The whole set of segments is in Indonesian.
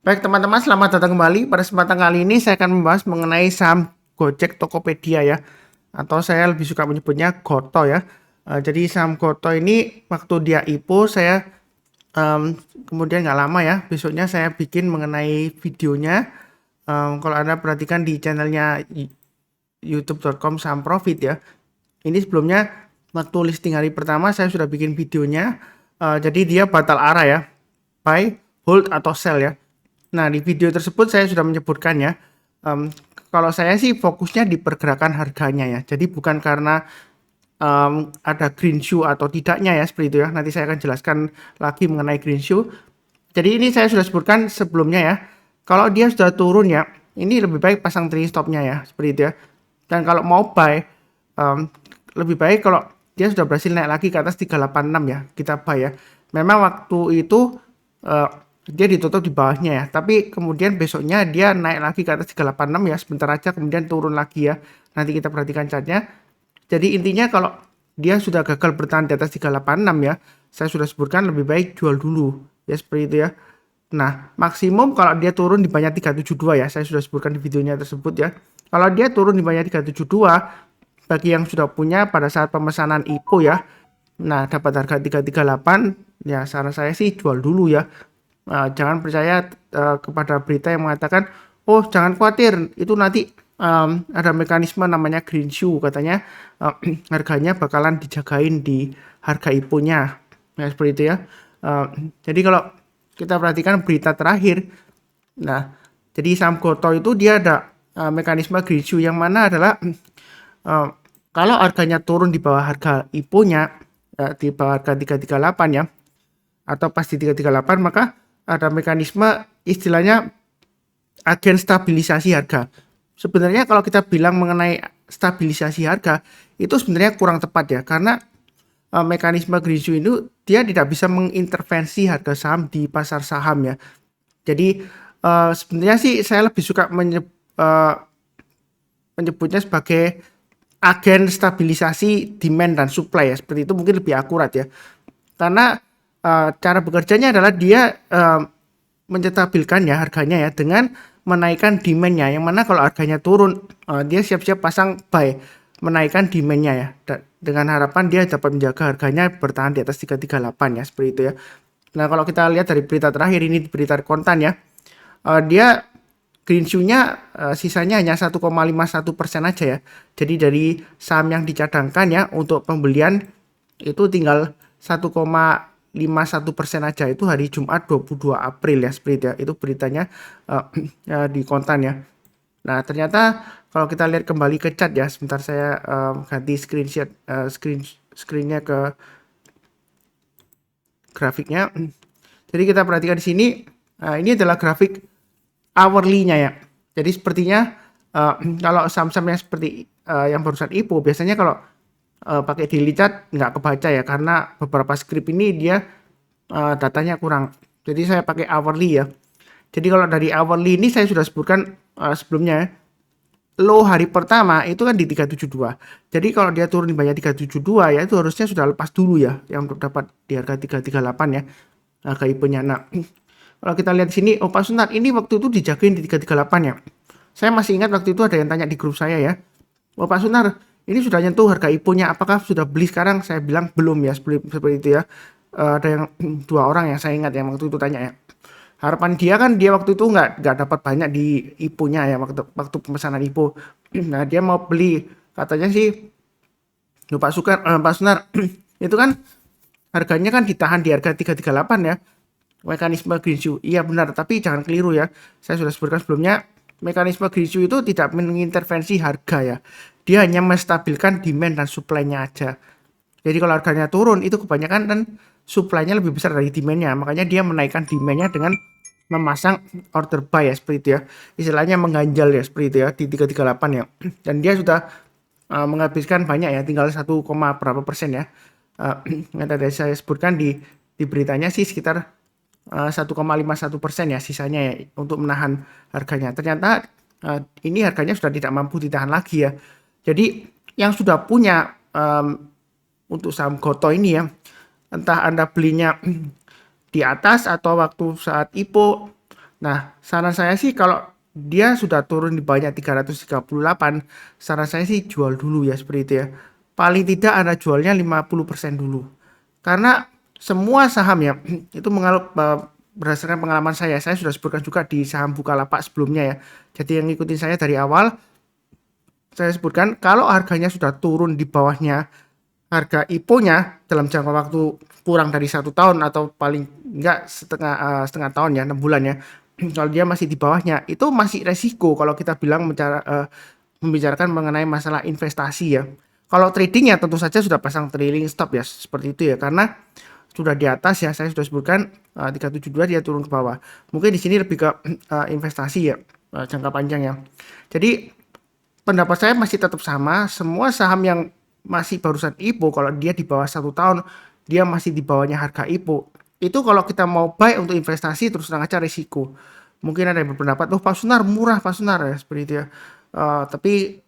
Baik teman-teman, selamat datang kembali. Pada kesempatan kali ini saya akan membahas mengenai saham Gojek Tokopedia ya, atau saya lebih suka menyebutnya Goto ya. Jadi saham Goto ini waktu dia IPO saya kemudian nggak lama ya, besoknya saya bikin mengenai videonya. Kalau Anda perhatikan di channelnya youtube.com saham profit ya. Ini sebelumnya waktu listing hari pertama saya sudah bikin videonya. Jadi dia batal arah ya, buy, hold atau sell ya. Nah, di video tersebut saya sudah menyebutkan ya, kalau saya sih fokusnya di pergerakan harganya ya. Jadi bukan karena ada green shoe atau tidaknya ya, seperti itu ya. Nanti saya akan jelaskan lagi mengenai green shoe. Jadi ini saya sudah sebutkan sebelumnya ya. Kalau dia sudah turun ya, ini lebih baik pasang trailing stopnya ya, seperti itu ya. Dan kalau mau buy, lebih baik kalau dia sudah berhasil naik lagi ke atas 386 ya, kita buy ya. Memang waktu itu uh, dia ditutup di bawahnya ya, tapi kemudian besoknya dia naik lagi ke atas 386 ya, sebentar aja kemudian turun lagi ya. Nanti kita perhatikan chartnya. Jadi intinya kalau dia sudah gagal bertahan di atas 386 ya, saya sudah sebutkan lebih baik jual dulu ya, seperti itu ya. Nah, maksimum kalau dia turun di banyak 372 ya, saya sudah sebutkan di videonya tersebut ya. Kalau dia turun di banyak 372, bagi yang sudah punya pada saat pemesanan IPO ya, nah dapat harga 338, ya saran saya sih jual dulu ya. Jangan percaya kepada berita yang mengatakan, oh jangan khawatir, itu nanti ada mekanisme namanya green shoe, katanya harganya bakalan dijagain di harga IPO-nya. Nah, seperti itu ya. Jadi kalau kita perhatikan berita terakhir, nah, jadi saham Goto itu dia ada mekanisme green shoe yang mana adalah kalau harganya turun di bawah harga IPO-nya, di bawah harga 338 ya, atau pas di 338, maka ada mekanisme istilahnya agen stabilisasi harga. Sebenarnya kalau kita bilang mengenai stabilisasi harga, itu sebenarnya kurang tepat ya, karena mekanisme green shoe itu dia tidak bisa mengintervensi harga saham di pasar saham ya. Jadi sebenarnya sih saya lebih suka menyebutnya sebagai agen stabilisasi demand dan supply ya, seperti itu mungkin lebih akurat ya, karena cara bekerjanya adalah dia menstabilkan ya harganya ya dengan menaikkan demandnya, yang mana kalau harganya turun dia siap-siap pasang buy menaikkan demandnya ya, dengan harapan dia dapat menjaga harganya bertahan di atas 338 ya, seperti itu ya. Nah, kalau kita lihat dari berita terakhir ini, berita kontan ya, dia green shoe-nya sisanya hanya 1,51% aja ya. Jadi dari saham yang dicadangkan ya untuk pembelian itu tinggal 1,51% aja, itu hari Jumat 22 April ya, seperti itu ya. Itu beritanya di kontan ya. Nah, ternyata kalau kita lihat kembali ke chart ya, sebentar saya ganti screenshot screennya ke grafiknya. Jadi kita perhatikan di sini, ini adalah grafik hourly-nya ya. Jadi sepertinya kalau saham-saham yang seperti yang barusan IPO biasanya kalau pakai daily chart nggak kebaca ya, karena beberapa script ini dia datanya kurang. Jadi saya pakai hourly ya. Jadi kalau dari hourly ini saya sudah sebutkan sebelumnya, low hari pertama itu kan di 372. Jadi kalau dia turun di banyak 372 ya, itu harusnya sudah lepas dulu ya, yang dapat di harga 338 ya, harga IPO-nya. Nah, kalau kita lihat di sini, oh Pak Sunat, ini waktu itu dijagain di 338 ya. Saya masih ingat waktu itu ada yang tanya di grup saya ya, oh Pak Sunar, ini sudah nyentuh harga IPO-nya, apakah sudah beli sekarang? Saya bilang belum ya, seperti itu ya. Ada yang dua orang yang saya ingat yang waktu itu tanya ya. Harapan dia kan dia waktu itu nggak dapat banyak di IPO-nya ya, waktu pemesanan IPO. Nah, dia mau beli, katanya sih Pak Sunar itu kan harganya kan ditahan di harga 338 ya, mekanisme green shoe. Iya benar, tapi jangan keliru ya. Saya sudah sebutkan sebelumnya, mekanisme green shoe itu tidak mengintervensi harga ya. Dia hanya menstabilkan demand dan supply-nya aja. Jadi kalau harganya turun itu kebanyakan dan supply-nya lebih besar dari demand-nya. Makanya dia menaikkan demand-nya dengan memasang order buy ya, seperti itu ya. Istilahnya mengganjal ya, seperti itu ya, di 338 ya. Dan dia sudah menghabiskan banyak ya, tinggal 1, berapa persen ya. Yang tadi saya sebutkan di beritanya sih sekitar 1,51% ya sisanya ya untuk menahan harganya. Ternyata ini harganya sudah tidak mampu ditahan lagi ya. Jadi yang sudah punya untuk saham Goto ini ya, entah Anda belinya di atas atau waktu saat IPO, Nah, saran saya sih kalau dia sudah turun di bawahnya 338, saran saya sih jual dulu ya seperti itu ya. Paling tidak Anda jualnya 50% dulu. Karena semua saham ya, itu berdasarkan pengalaman saya sudah sebutkan juga di saham Bukalapak sebelumnya ya. Jadi yang ngikutin saya dari awal, saya sebutkan kalau harganya sudah turun di bawahnya harga IPO-nya dalam jangka waktu kurang dari 1 tahun atau paling enggak setengah tahun ya, 6 bulan ya. Kalau dia masih di bawahnya, itu masih resiko kalau kita bilang membicarakan mengenai masalah investasi ya. Kalau trading ya tentu saja sudah pasang trailing stop ya, seperti itu ya. Karena sudah di atas ya, saya sudah sebutkan 372 dia turun ke bawah. Mungkin di sini lebih ke investasi ya, jangka panjang ya. Jadi pendapat saya masih tetap sama, semua saham yang masih barusan IPO kalau dia di bawah 1 tahun, dia masih di bawahnya harga IPO. Itu kalau kita mau buy untuk investasi terus terang aja risiko. Mungkin ada yang berpendapat, oh Pak Sunar murah Pak Sunar ya seperti itu ya. Tapi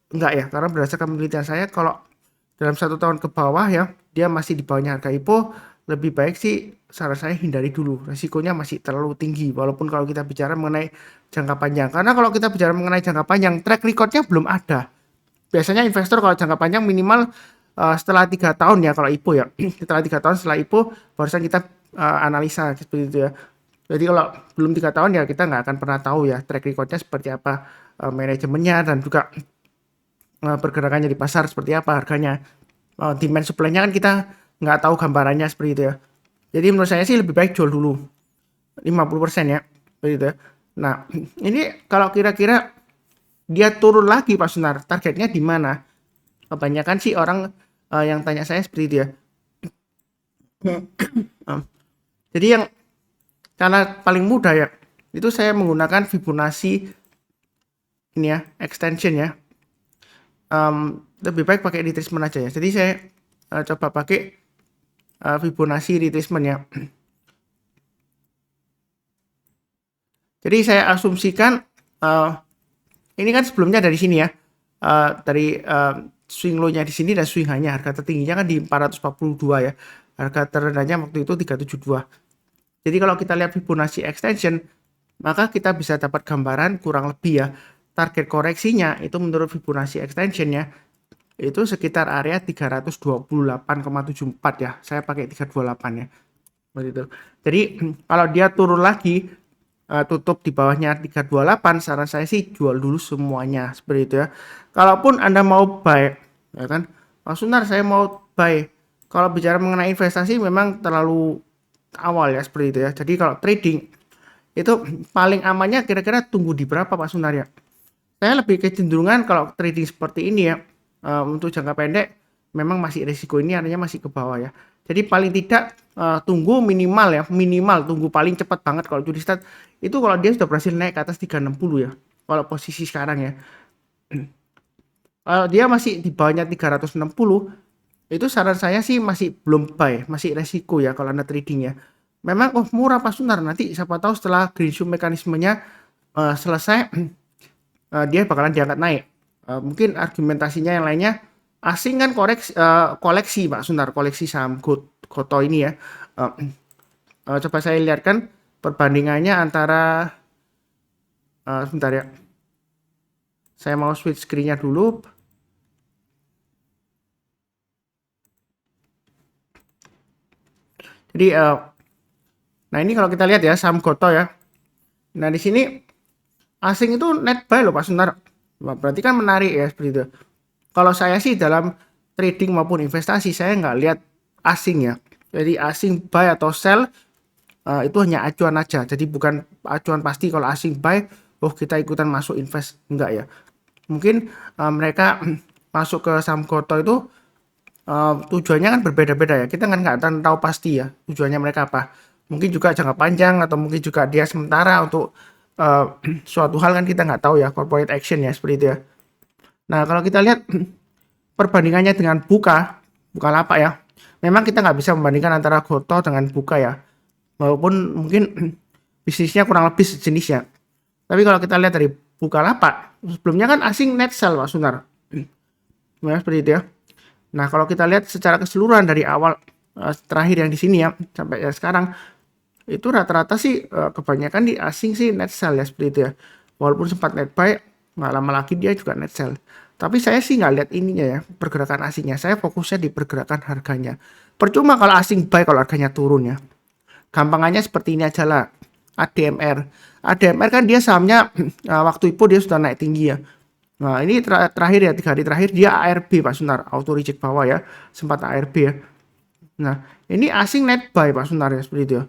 enggak ya, karena berdasarkan penelitian saya kalau dalam 1 tahun ke bawah ya, dia masih di bawahnya harga IPO, lebih baik sih saran saya hindari dulu. Resikonya masih terlalu tinggi, walaupun kalau kita bicara mengenai jangka panjang. Karena kalau kita bicara mengenai jangka panjang, track recordnya belum ada. Biasanya investor kalau jangka panjang minimal setelah 3 tahun ya kalau IPO ya. Setelah 3 tahun setelah IPO, barusan kita analisa seperti itu ya. Jadi kalau belum 3 tahun ya kita nggak akan pernah tahu ya track recordnya seperti apa, manajemennya dan juga pergerakannya di pasar seperti apa harganya. Demand supply-nya kan kita nggak tahu gambarannya seperti itu ya. Jadi menurut saya sih lebih baik jual dulu 50% ya seperti itu ya. Nah ini kalau kira-kira dia turun lagi Pak Sunar, targetnya di mana? Kebanyakan sih orang yang tanya saya seperti itu ya. Jadi yang cara paling mudah ya, itu saya menggunakan Fibonacci ini ya, extension ya. Lebih baik pakai retracement aja ya. Jadi saya coba pakai Fibonacci retracement ya. Jadi saya asumsikan ini kan sebelumnya dari sini ya, dari swing low-nya di sini dan swing high-nya, harga tertingginya kan di 442 ya, harga terendahnya waktu itu 372. Jadi kalau kita lihat Fibonacci extension, maka kita bisa dapat gambaran kurang lebih ya, target koreksinya itu menurut Fibonacci extension ya, itu sekitar area 328,74 ya, saya pakai 328 ya, begitu. Jadi kalau dia turun lagi, tutup di bawahnya 328, saran saya sih jual dulu semuanya seperti itu ya. Kalaupun Anda mau buy ya kan, Mas Sunar saya mau buy, kalau bicara mengenai investasi memang terlalu awal ya seperti itu ya. Jadi kalau trading itu paling amannya kira-kira tunggu di berapa Pak Sunar ya. Saya lebih kecenderungan kalau trading seperti ini ya, untuk jangka pendek memang masih risiko, ini artinya masih ke bawah ya. Jadi paling tidak tunggu minimal ya, minimal tunggu paling cepat banget kalau curi start itu kalau dia sudah berhasil naik ke atas 360 ya. Kalau posisi sekarang ya. Kalau dia masih di bawahnya 360, itu saran saya sih masih belum buy, masih resiko ya kalau Anda trading ya. Memang oh murah Pak Sunar, nanti siapa tahu setelah Greenshoe mekanismenya selesai dia bakalan diangkat naik. Mungkin argumentasinya yang lainnya, asing kan koleksi Pak Sunar, koleksi saham Goto ini ya. Coba saya lihatkan perbandingannya antara sebentar ya. Saya mau switch screen-nya dulu. Jadi nah ini kalau kita lihat ya saham Goto ya. Nah di sini asing itu net buy loh Pak Sunar. Berarti kan menarik ya seperti itu. Kalau saya sih dalam trading maupun investasi saya nggak lihat asing ya. Jadi asing buy atau sell itu hanya acuan aja. Jadi bukan acuan pasti kalau asing buy, oh kita ikutan masuk invest, enggak ya. Mungkin mereka masuk ke saham Goto itu tujuannya kan berbeda-beda ya. Kita kan nggak tahu pasti ya tujuannya mereka apa. Mungkin juga jangka panjang atau mungkin juga dia sementara untuk suatu hal kan kita nggak tahu ya, corporate action ya seperti itu ya. Nah kalau kita lihat perbandingannya dengan Bukalapak ya, memang kita nggak bisa membandingkan antara Goto dengan Buka ya, walaupun mungkin bisnisnya kurang lebih sejenis ya. Tapi kalau kita lihat dari Bukalapak, sebelumnya kan asing net sell Pak Sunar, ya, seperti itu ya. Nah kalau kita lihat secara keseluruhan dari awal terakhir yang di sini ya sampai ya sekarang, itu rata-rata sih kebanyakan di asing sih net sell ya seperti itu ya. Walaupun sempat net buy, nggak lama lagi dia juga net sell. Tapi saya sih nggak lihat ininya ya, pergerakan asingnya. Saya fokusnya di pergerakan harganya. Percuma kalau asing buy kalau harganya turun ya. Gampangannya seperti ini aja lah. ADMR. ADMR kan dia sahamnya waktu itu dia sudah naik tinggi ya. Nah ini terakhir ya 3 hari terakhir dia ARB Pak Sunar, auto reject bawah ya, sempat ARB ya. Nah ini asing net buy Pak Sunar ya seperti itu ya.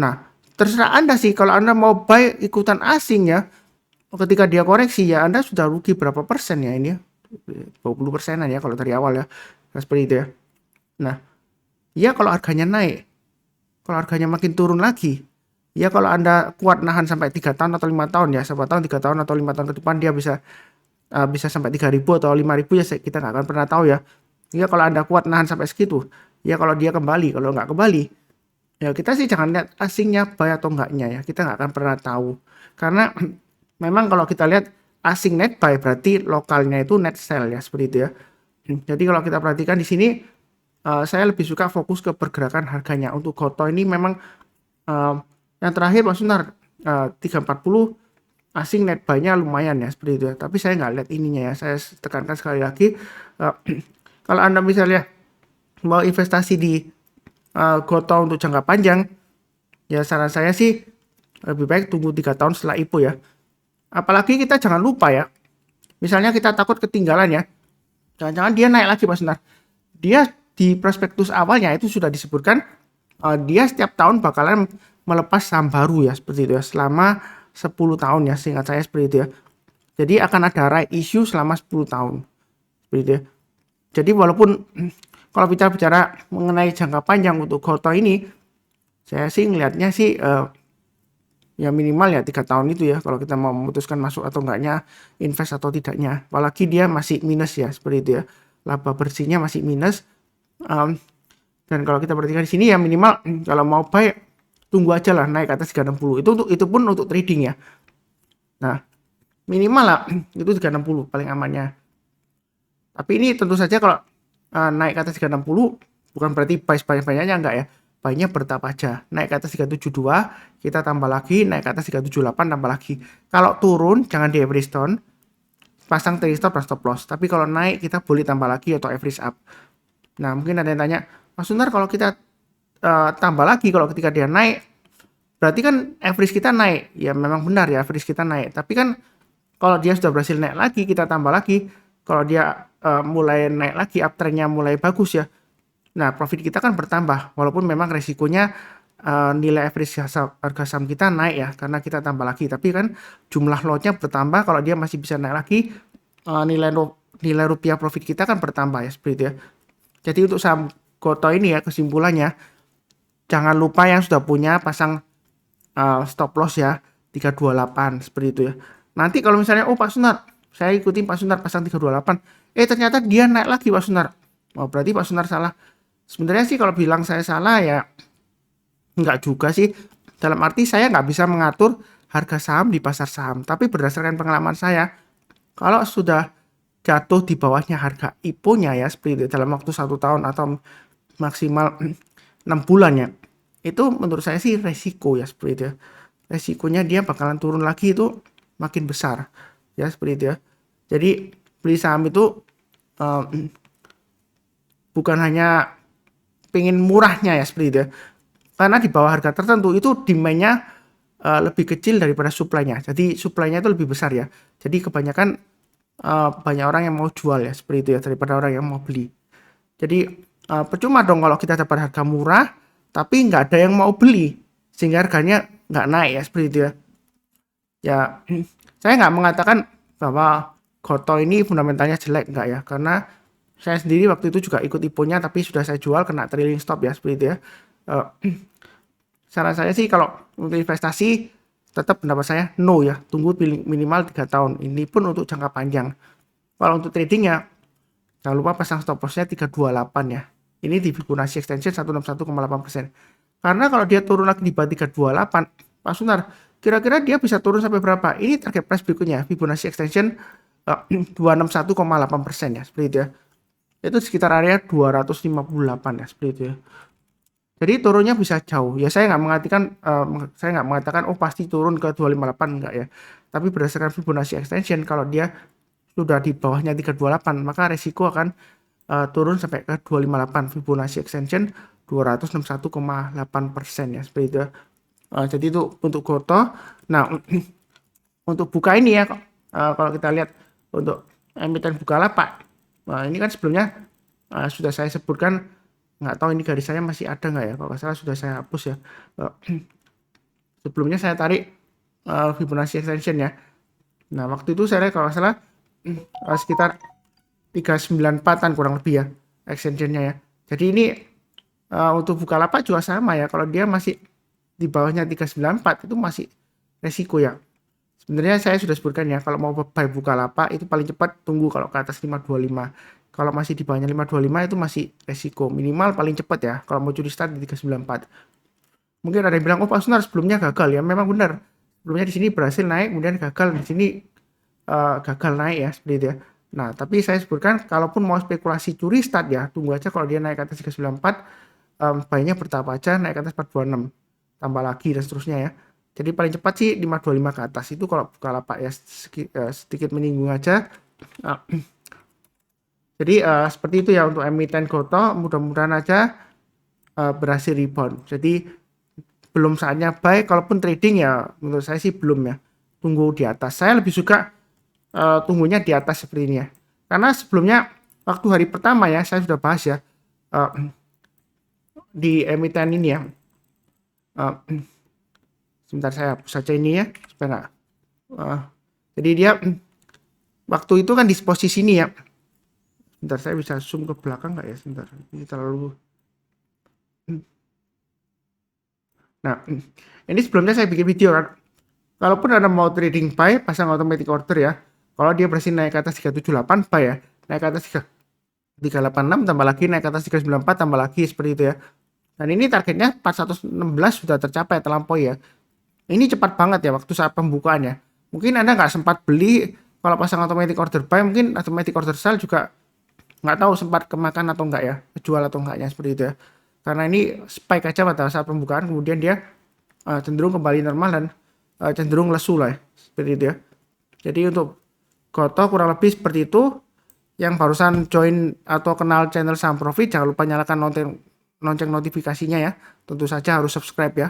Nah terserah Anda sih kalau Anda mau buy ikutan asing ya, ketika dia koreksi ya Anda sudah rugi berapa persen ya ini ya, 20%-an ya kalau dari awal ya, nah, seperti itu ya. Nah ya kalau harganya naik, kalau harganya makin turun lagi, ya kalau Anda kuat nahan sampai 3 tahun atau 5 tahun ya, siapa tahu 3 tahun atau 5 tahun ke depan dia bisa sampai 3.000 atau 5.000 ya kita nggak akan pernah tahu ya. Ya kalau Anda kuat nahan sampai segitu, ya kalau dia kembali, kalau nggak kembali, ya kita sih jangan lihat asingnya buy atau enggaknya ya, kita nggak akan pernah tahu. Karena memang kalau kita lihat asing net buy berarti lokalnya itu net sell ya, seperti itu ya. Jadi kalau kita perhatikan di sini, saya lebih suka fokus ke pergerakan harganya. Untuk Gotoh ini memang yang terakhir Mas Sunar 340 asing net buy-nya lumayan ya seperti itu ya. Tapi saya nggak lihat ininya ya. Saya tekankan sekali lagi, kalau Anda misalnya mau investasi di Gotoh untuk jangka panjang, ya saran saya sih lebih baik tunggu 3 tahun setelah IPO ya. Apalagi kita jangan lupa ya. Misalnya kita takut ketinggalan ya. Jangan-jangan dia naik lagi Mas Sunar. Dia di prospektus awalnya itu sudah disebutkan dia setiap tahun bakalan melepas saham baru ya seperti itu ya selama 10 tahun ya, seingat saya seperti itu ya. Jadi akan ada right issue selama 10 tahun seperti itu ya. Jadi walaupun kalau bicara mengenai jangka panjang untuk Gotoh ini, saya sih ngelihatnya sih ya minimal ya 3 tahun itu ya kalau kita mau memutuskan masuk atau enggaknya, invest atau tidaknya. Apalagi dia masih minus ya seperti itu ya, laba bersihnya masih minus. Dan kalau kita perhatikan di sini ya minimal kalau mau buy tunggu aja lah naik ke atas 360. Itu pun untuk trading ya. Nah, minimal lah itu 360 paling amannya. Tapi ini tentu saja kalau naik ke atas 360 bukan berarti buy banyak-banyaknya enggak ya. Buy-nya bertahap aja. Naik ke atas 372, kita tambah lagi, naik ke atas 378 tambah lagi. Kalau turun jangan di average down. Pasang trailing stop dan stop loss. Tapi kalau naik kita boleh tambah lagi atau average up. Nah, mungkin ada yang tanya, Mas Sunar kalau kita tambah lagi kalau ketika dia naik berarti kan average kita naik. Ya memang benar ya average kita naik. Tapi kan kalau dia sudah berhasil naik lagi kita tambah lagi. Kalau dia mulai naik lagi uptrendnya mulai bagus ya. Nah profit kita kan bertambah. Walaupun memang resikonya nilai average harga saham kita naik ya. Karena kita tambah lagi. Tapi kan jumlah lotnya bertambah. Kalau dia masih bisa naik lagi nilai rupiah profit kita kan bertambah ya seperti itu ya. Jadi untuk saham Gotoh ini ya kesimpulannya, jangan lupa yang sudah punya pasang stop loss ya 328 seperti itu ya. Nanti kalau misalnya Pak Sunar saya ikutin Pak Sunar pasang 328, ternyata dia naik lagi Pak Sunar, berarti Pak Sunar salah. Sebenarnya sih kalau bilang saya salah ya enggak juga sih, dalam arti saya nggak bisa mengatur harga saham di pasar saham, tapi berdasarkan pengalaman saya kalau sudah jatuh di bawahnya harga IPO-nya ya seperti itu dalam waktu 1 tahun atau maksimal 6 bulan ya, itu menurut saya sih resiko ya seperti itu ya. Resikonya dia bakalan turun lagi itu makin besar ya seperti itu ya. Jadi beli saham itu bukan hanya pengen murahnya ya seperti itu ya. Karena di bawah harga tertentu itu demand-nya lebih kecil daripada supply-nya. Jadi supply-nya itu lebih besar ya. Jadi kebanyakan banyak orang yang mau jual ya seperti itu ya daripada orang yang mau beli. Jadi percuma dong kalau kita dapat harga murah tapi nggak ada yang mau beli sehingga harganya nggak naik ya seperti itu ya. Ya saya nggak mengatakan bahwa Gotoh ini fundamentalnya jelek nggak ya, karena saya sendiri waktu itu juga ikut IPO-nya tapi sudah saya jual kena trailing stop ya seperti itu ya. Saran saya sih kalau untuk investasi tetap pendapat saya no ya, tunggu minimal 3 tahun. Ini pun untuk jangka panjang. Kalau untuk trading ya jangan lupa pasang stop loss-nya 328 ya. Ini di Fibonacci extension 161,8%. Karena kalau dia turun lagi di bawah 328, Pak Sunar, kira-kira dia bisa turun sampai berapa? Ini target price berikutnya, Fibonacci extension 261,8% ya, seperti itu ya. Itu sekitar area 258 ya, seperti itu ya. Jadi turunnya bisa jauh. Ya saya nggak mengatakan oh pasti turun ke 258 enggak ya. Tapi berdasarkan Fibonacci extension kalau dia sudah di bawahnya 328 maka resiko akan turun sampai ke 258 Fibonacci extension 261,8% ya seperti itu. Jadi itu untuk Goto. Nah, untuk buka ini ya kalau kita lihat untuk emiten Bukalapak. Nah, ini kan sebelumnya sudah saya sebutkan, nggak tahu ini garis saya masih ada nggak ya, kalau nggak salah sudah saya hapus ya. Sebelumnya saya tarik Fibonacci extension ya. Nah waktu itu saya kalau nggak salah sekitar 394an kurang lebih ya extensionnya ya. Jadi ini untuk Bukalapak juga sama ya, kalau dia masih di bawahnya 394 itu masih resiko ya. Sebenarnya saya sudah sebutkan ya, kalau mau buy Bukalapak itu paling cepat tunggu kalau ke atas 525. Kalau masih di bawahnya 525 itu masih resiko. Minimal paling cepat ya kalau mau curi start di 394. Mungkin ada yang bilang, oh Pak Sunar sebelumnya gagal ya. Memang benar. Sebelumnya di sini berhasil naik, kemudian gagal di sini gagal naik ya seperti itu ya. Nah, tapi saya sebutkan kalaupun mau spekulasi curi start ya, tunggu aja kalau dia naik ke atas 394, buy-nya bertahap aja naik ke atas 426, tambah lagi dan seterusnya ya. Jadi paling cepat sih 525 ke atas itu kalau Bukalapak ya, sedikit menyinggung aja. Jadi seperti itu ya untuk emiten Goto, mudah-mudahan aja berhasil rebound. Jadi belum saatnya buy, kalaupun trading ya menurut saya sih belum ya. Tunggu di atas. Saya lebih suka tunggunya di atas seperti ini ya. Karena sebelumnya waktu hari pertama ya saya sudah bahas ya di emiten ini ya. Sebentar saya hapus saja ini ya supaya nggak. Jadi dia waktu itu kan di posisi ini ya. Sebentar saya bisa zoom ke belakang nggak ya? Sebentar ini terlalu. Nah ini sebelumnya saya bikin video kan. Kalaupun Anda mau trading buy, pasang automatic order ya. Kalau dia berhasil naik ke atas 378 buy ya. Naik ke atas 386 tambah lagi, naik ke atas 394 tambah lagi seperti itu ya. Dan ini targetnya 416 sudah tercapai, terlampaui ya. Ini cepat banget ya waktu saat pembukaan ya. Mungkin Anda nggak sempat beli, kalau pasang automatic order buy mungkin automatic order sell juga nggak tahu sempat kemakan atau enggak ya, jual atau enggaknya seperti itu ya. Karena ini spike aja pada saat pembukaan, kemudian dia cenderung kembali normal dan cenderung lesu lah ya, seperti itu ya. Jadi untuk Goto kurang lebih seperti itu. Yang barusan join atau kenal channel Saham Profit, jangan lupa nyalakan lonceng notifikasinya ya. Tentu saja harus subscribe ya.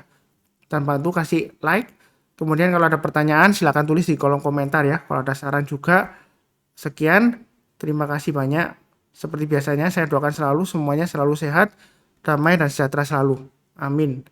Dan bantu kasih like. Kemudian kalau ada pertanyaan silahkan tulis di kolom komentar ya. Kalau ada saran juga. Sekian, terima kasih banyak. Seperti biasanya saya doakan selalu semuanya selalu sehat, damai dan sejahtera selalu. Amin.